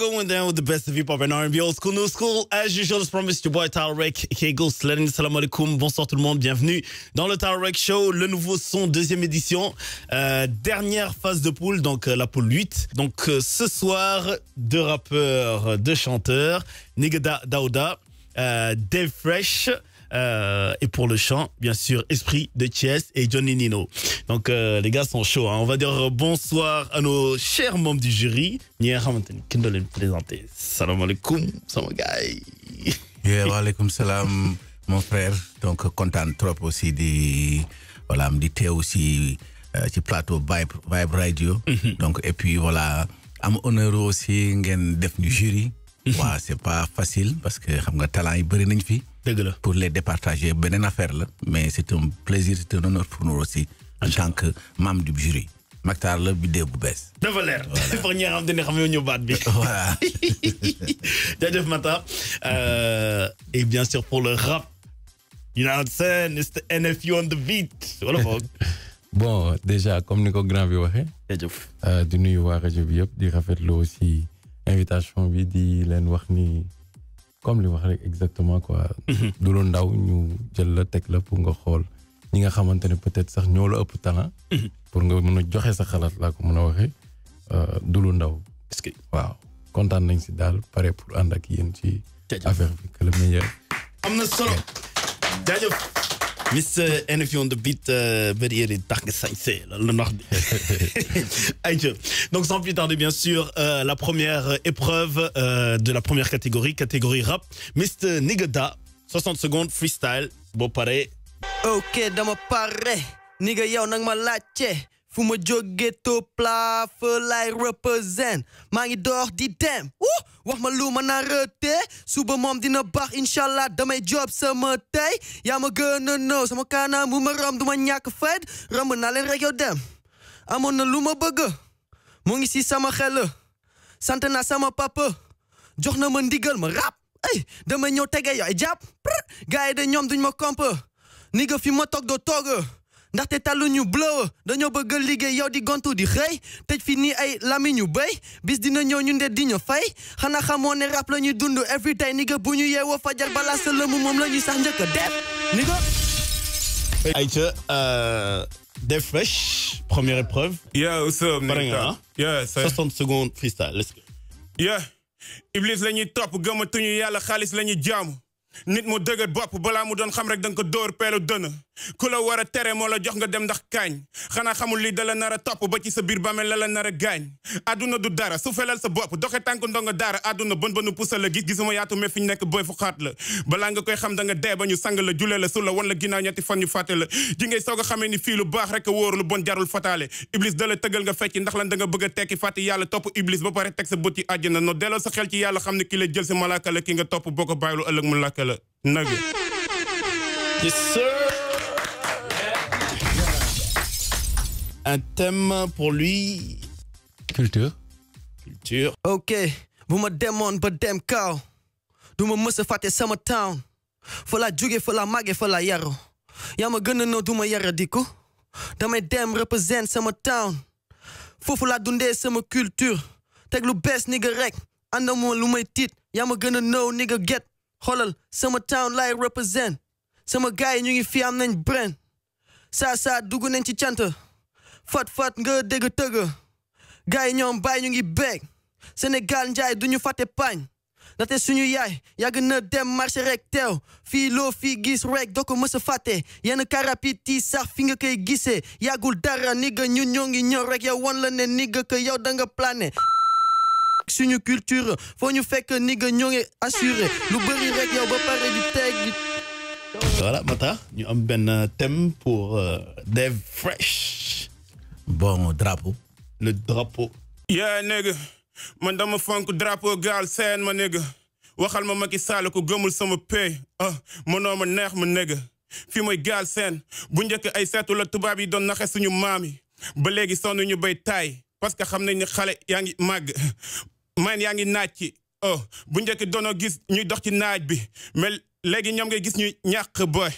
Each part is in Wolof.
going down with the best of hip-hop and R&B, old school, new school. As usual, as promised, your boy Tyler Rek, aka Ghost Latin. Salam alaikum, bonsoir tout le monde, bienvenue dans le Tyler Rek Show, le nouveau son, deuxième édition, dernière phase de poule, donc la poule 8. Donc ce soir, deux rappeurs, deux chanteurs, Nigga Daouda, Dave Fresh, et pour le chant, bien sûr, Esprit de Thiès et Johnny Nino. Donc les gars sont chauds, hein. On va dire bonsoir à nos chers membres du jury. Présenter. Salam alaikum, sama gars. Yeah, wa alaikum salam, mon frère. Donc content trop aussi di voilà, me dit aussi ci plateau Vibe Radio. Donc et puis voilà, am honneur aussi ngeen def ñu jury. Ouais, c'est pas facile parce que xam nga talent yi bari nañ fi. Pour les départager benen affaire là, mais c'est un plaisir, c'est un honneur pour nous aussi en tant que membre du jury. Maktar la vidéo bu bees. Dafa leer. Pour ñi xam ne xam ñu baat bi. Voilà. Jaajëf Mata. Et bien sûr pour le rap. You know what I'm saying? It's the NFU on the beat. Voilà boog. Bon, déjà comme ni ko grand bi waxee. Jaajëf. Di nuyu waa rajo bi yëpp di rafetlu aussi invitation bi di leen wax ni comme li wax rek exactement quoi. Du lu ndaw ñu jël la teg la pour nga xool ñi nga xamante ne peut-être sax ñoo la ëpp talent. pour nga mën a joxe sa xalaat laa ko mën a waxee du lu ndaw. est-ce que waaw kontaan nañ si daal pare pour ànd ak yéen ci affaire bi que le meilleur. am na solo. jaajëf. Mr. NFU on the beat, donc sans plus tarder bien sûr la première épreuve de la première catégorie rap. Mr. Nigga 60 secondes freestyle. Bon pareil. Ok dama pare nigga yow nang ma laajte fu ma jóge top la fa lay represent maa ngi door di dem wax ma lu ma na rete suba moom dina baax inshallah damay job sama tey yaa ma gën a know sama kanam mu ma ram du ma ñàkk fayda ramb naa leen rek yow dem amoon na lu ma bëgg mu ngi si sama xel sant naa sama papa jox na ma ndigal ma rap ay damay ñëw tege yow ay jàpp gars yi de ñoom duñ ma komp nigga fi ma toog doo toog ndaxte talu ñu blow dañoo bëgg liggéey yow di gontu di xëy tëj fi nii ay lami ñu béy bis dina ñëw ñu nde di ñu fay xanaa xamoo ne rap la ñuy dund every day nigga bu ñu yeewoo fajar balaa sa lëmu moom la ñuy sax njëkk a def nigga. Aïcha, Dave Fresh, première épreuve. Yeah, what's up, nigga? Yeah, 60 secondes freestyle, let's go. Yeah, Iblis la ñuy topp gëmatuñu yàlla xaalis la ñuy jaamu. Nit mu dëgër bopp balaa mu doon xam rek danga ko dóor peelu dëna ku la war a tere moo la jox nga dem ndax kaañ xanaa xamul lii dala nar a topp ba ci sa biir bàmmeel la nar a gaañ àdduna du dara su felal sa bopp doxe tànk ndongo daara àdduna bon ba nu pusal la gis-gisuma yaatu mais fi ñu nekk boy fu xaat la balaa nga koy xam da nga dee ba ñu sang la julee la su la wan la ginnaaw ñetti fan ñu fàtte la ji ngay soog a xamee ni fii lu baax rek a wóor lu bon jarul fataale Iblis dala tëggal nga fecci ndax lan da nga bëgg a tekki fàtte yàlla topp Iblis ba pare teg sa bët yi àjjana no delloo sa xel ci yàlla xam ne ki la jël si malaaka la ki nga topp boo ko bàyyilu ëllëg mu làkka la Nugget. Yes, sir. Un thème pour lui. Culture. Ok, bu ma demoon ba dem kaw du ma mës a fàtte sama town fa la jóge fa la màgge fa la yaru yaa ma gën a noo du ma yara diku damay dem represent sama town foofu la dundee sama culture teg lu bees nigga rek àndama lu may tiit yaa ma gën a noo nigga get xoolal sama town lay represent sama gars yi ñu ngi fi am nañ brand saa dugg nañ ci cant fat nga dégg tëgg gars yi ñoom bàyyi ñu ngi beeg Sénégal njaay duñu fàtte pañ ndaxte suñu yaay yàgg na dem marché rek teew fii loo fii gis rek doo ko mës a fàtte yenn karapiti sax fi nga koy gisee yàggul dara nigga ñun ñoo ngi ñëw rek yow wan la ne nigga que yow da nga plané suñu culture foo ñu fekk nigga ñoo ngi assuré lu bëri rek yow ba pare di teg di. Voilà Mata ñu am benn thème pour Dave Fresh. Bon drapeau. Le drapeau. Yeah nigga man dama fonk drapeau gaal seen ma nigga waxal ma Macky Sall ku gëmul sama pay mënoo ma neex ma nigga fi mooy gaal seen bu njëkk ay seetu la tubaab yi doon naxe suñu maam yi ba léegi sonn ñu bay taay parce que xam nañ ne xale yaa ngi màgg man yaa ngi naaj ci bu njëkk doonoo gis ñuy dox ci naaj bi mais léegi ñoom ngay gis ñuy ñàkk boy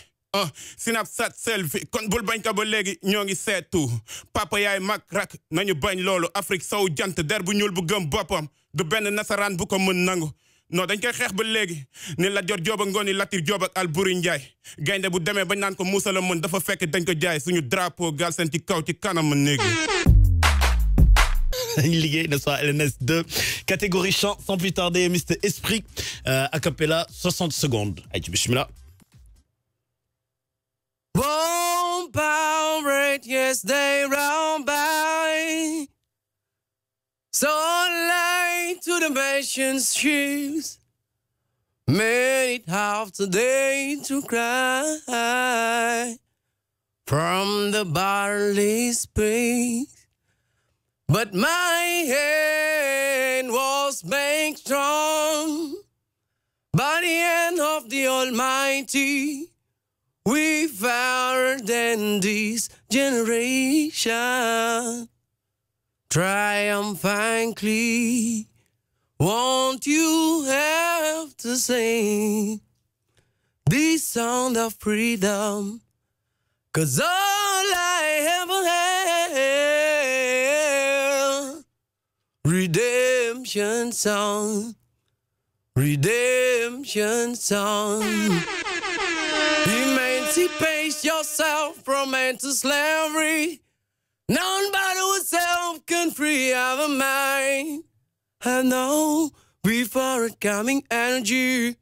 Snapchat selfie kon bul bañ ka ba léegi ñoo ngi seetu papa yaay mag rak nañu bañ loolu Afrique sow jant der bu ñuul bu gëm boppam du benn nasaraan bu ko mën nangu non dañ koy xeex ba léegi ni Lat Joor Joob ak Ngoone Latiir Joob ak Alburi Njaay gaynde bu demee bañ naan ko Muusa la mën dafa fekk dañ ko jaay suñu drapeau Galsen ci kaw ci kanam néegi Ligue, n'est-ce pas, LNS2, catégorie chant, sans plus tarder, Mr. Esprit, a cappella, 60 secondes. Aïe, tu me suis là. Won't power it, yes, they round by. So late to the nation's shoes. Made it half today to cry. From the barley space. But my hand was made strong by the hand of the Almighty. We fairer than this generation, triumphantly. Won't you have to sing this song of freedom? 'Cause all I ever had, redemption song, redemption song. Emancipate yourself from mental slavery. None but ourselves can free our mind. I know before it coming energy.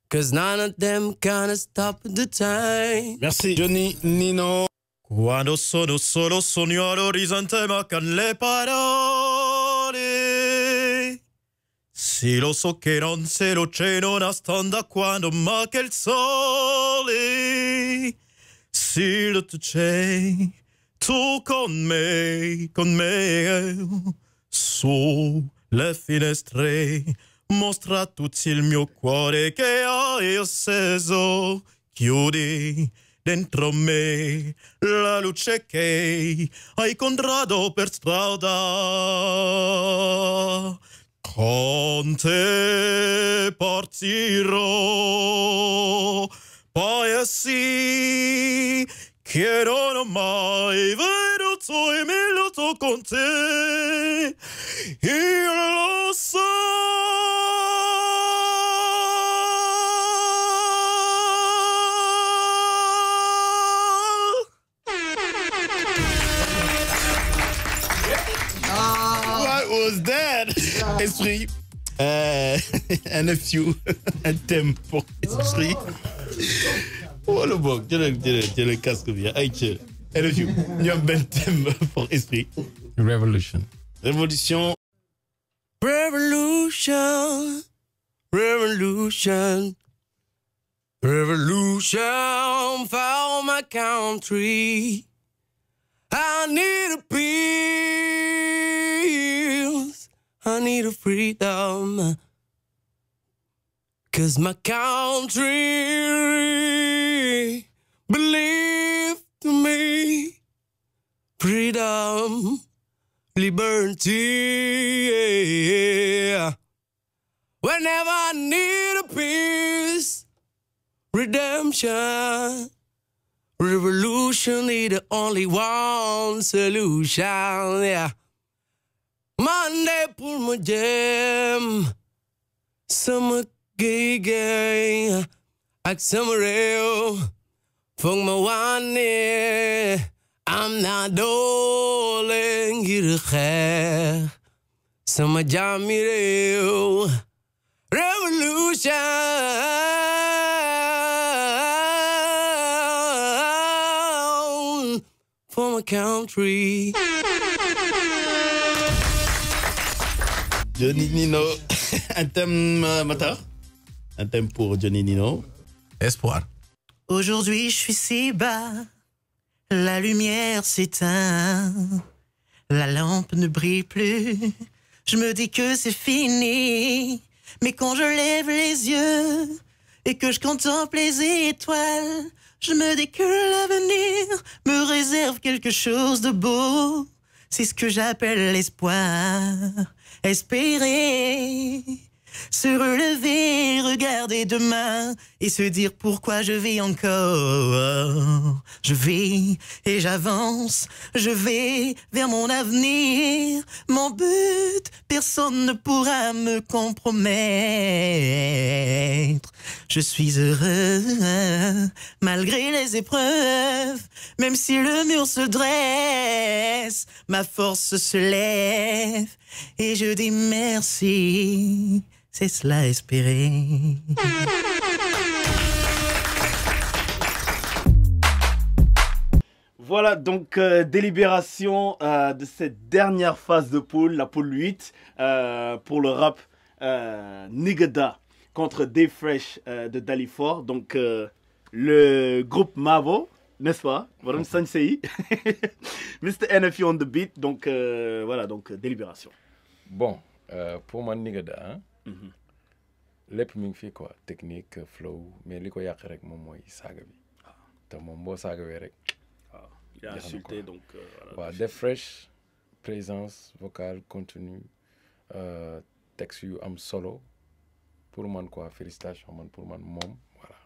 'Cause none of them gonna stop the time. Merci. Johnny Nino. Quando sono solo sogno all'orizzonte mancano le parole. Sì, lo so che non se lo c'è non nasconda quando manca il sole. Sì, lo tu c'è, tu con me, sulle finestre. Mostra a tutti il mio cuore che hai acceso. Chiudi dentro me la luce che hai incontrato per strada. Con te partirò, poi sì che non ho mai veduto e milito con te. Io lo so. What was that? Esprit. Un FU, un thème pour Esprit. Oh le bug, j'ai le casque bien. Aïe, NFU, il y a un bel thème pour Esprit. Revolution. Révolution. Revolution, revolution, revolution for my country. I need a peace, I need a freedom. 'Cause my country believe to me, freedom, liberty, yeah. Whenever I need a peace, redemption, revolution is the only one solution, yeah. Monday pour my jam, summer gay, ak summer real, fong my one, I'm not doling hier gek. Summer jammy real, revolution for my country. Johnny Nino. Un thème, Mata. Un thème pour Johnny Nino. Espoir. Aujourd'hui, je suis si bas. La lumière s'éteint. La lampe ne brille plus. Je me dis que c'est fini. Mais quand je lève les yeux et que je contemple les étoiles, je me dis que l'avenir me réserve quelque chose de beau. C'est ce que j'appelle l'espoir. Espérer, se relever, regarder regarder demain et se dire pourquoi je vis encore. Je vis et j'avance, je vais vers mon avenir. Mon but, personne ne pourra me compromettre. Je suis heureux malgré les épreuves, même si le mur se dresse, ma force se lève et je dis merci. C'est cela espérer. Voilà donc délibération de cette dernière phase de poule, la poule 8, pour le rap Nigada contre Dave Fresh de Dalifort. Donc le groupe Mavo, n'est-ce pas? Voilà, Sensei. Mr. NFU on the beat. Donc voilà, donc délibération. Bon, pour moi, Nigada, lépp mi ngi fi quoi technique flow mais li ko yàq rek moom mooy saaga bi te moom boo saagawee rek. Il a insulté donc. Voilà, Dave Fresh, présence vocale, contenu, texte yu am solo pour man quoi, félicitations man pour man moom voilà.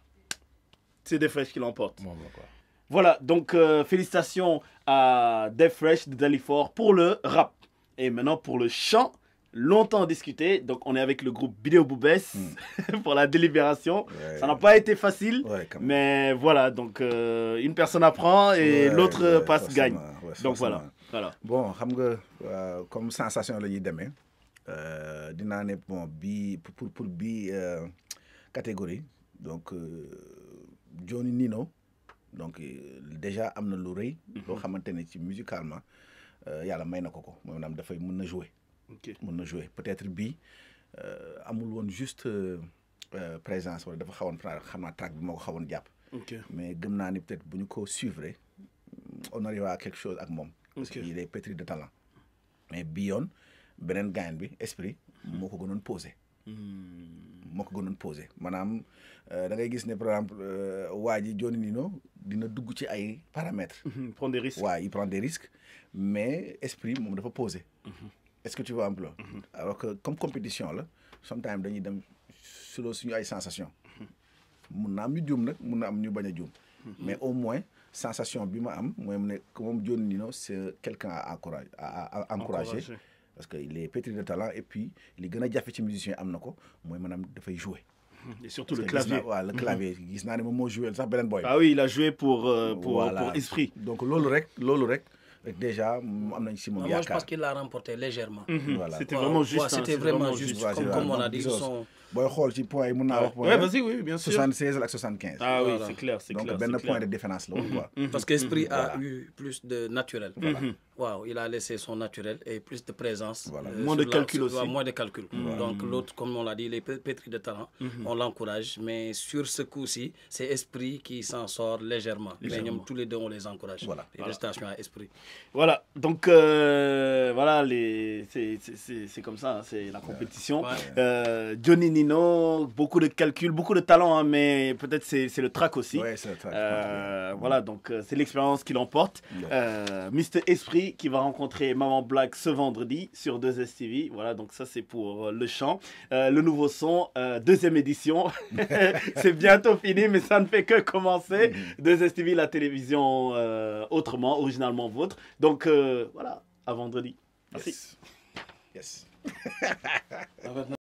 C'est Dave Fresh qui l'emporte. Moom la quoi. Voilà, donc félicitations à Dave Fresh de Dalifort pour le rap. Et maintenant pour le chant. Longtemps discuté, donc on est avec le groupe Bidéo Boubès pour la délibération. Ça n'a pas été facile, mais voilà, donc une personne apprend et l'autre passe gagne. Donc voilà. Bon, xam nga comme sensation la ñuy demee dinaa ne bon bii pour bii catégorie donc Johnny Nino donc déjà am na lu rëy loo xamante ne ci musicalement yàlla may na ko maanaam dafay mën na jouer. Mën na jouer peut-être bii amul woon juste présence wala dafa xawoon xam naa track bi moo ko xawoon jàpp. Mais gëm naa ni peut-être bu ñu ko suivre on arrive à quelque chose ak moom. Parce qu'il est pétri de talent. Mais bii yoon beneen gaañ bi esprit moo ko gënoon posé. Maanaam da ngay gis ne par exemple waa ji Johnny Nino dina dugg ci ay paramètres. Prendre des risques. Ouais, il prend des risques mais esprit moom dafa posé. Est-ce que tu vois un peu? Alors que comme compétition là, sometimes dañuy dem sur suñu ay sensation. Mun na am ñu juum nag, mun na am ñu bañ a juum. Mais au moins sensation bi ma am mooy mu ne que moom Johnny Nino c'est quelqu'un à encourager. Parce que il est pétri de talent et puis li gën a jafe ci musicien am na ko mooy maanaam dafay jouer. Et surtout le clavier. Waaw le clavier gis naa ne moom moo joué sax beneen boy. Ah oui, il a joué pour voilà. Esprit. Donc loolu rek déjà am nañ si moom yaakaar. Moi je pense qu'il l'a remporté légèrement. Voilà. C'était vraiment juste. C'était vraiment juste. Comme on a dit, booy xool ci point yi mun naa wax point. Ouais, vas-y, oui, bien sûr. 76 ak 75. Ah oui, Voilà. c'est clair, c'est clair. Donc benn point de différence la woon quoi. Parce qu'Esprit a eu plus de naturel. Wow, il a laissé son naturel et plus de présence. Voilà. Moins de calcul aussi. Moins de calcul. Donc l'autre, comme on l'a dit, il est pétri de talent. On l'encourage. Mais sur ce coup-ci, c'est Esprit qui s'en sort légèrement. Mais nous, tous les deux, on les encourage. Voilà. Félicitations à Esprit. Voilà, donc voilà, c'est comme ça, hein, c'est la compétition. Johnny Nino, beaucoup de calculs, beaucoup de talent, hein, mais peut-être c'est le track aussi. Ouais, c'est le track. Voilà, donc c'est l'expérience qui l'emporte. Mr. Esprit qui va rencontrer Maman Black ce vendredi sur 2STV. Voilà, donc ça c'est pour le chant. Le nouveau son, deuxième édition. C'est bientôt fini, mais ça ne fait que commencer. 2STV, la télévision autrement, originalement vôtre. Donc voilà, à vendredi. Merci. Yes.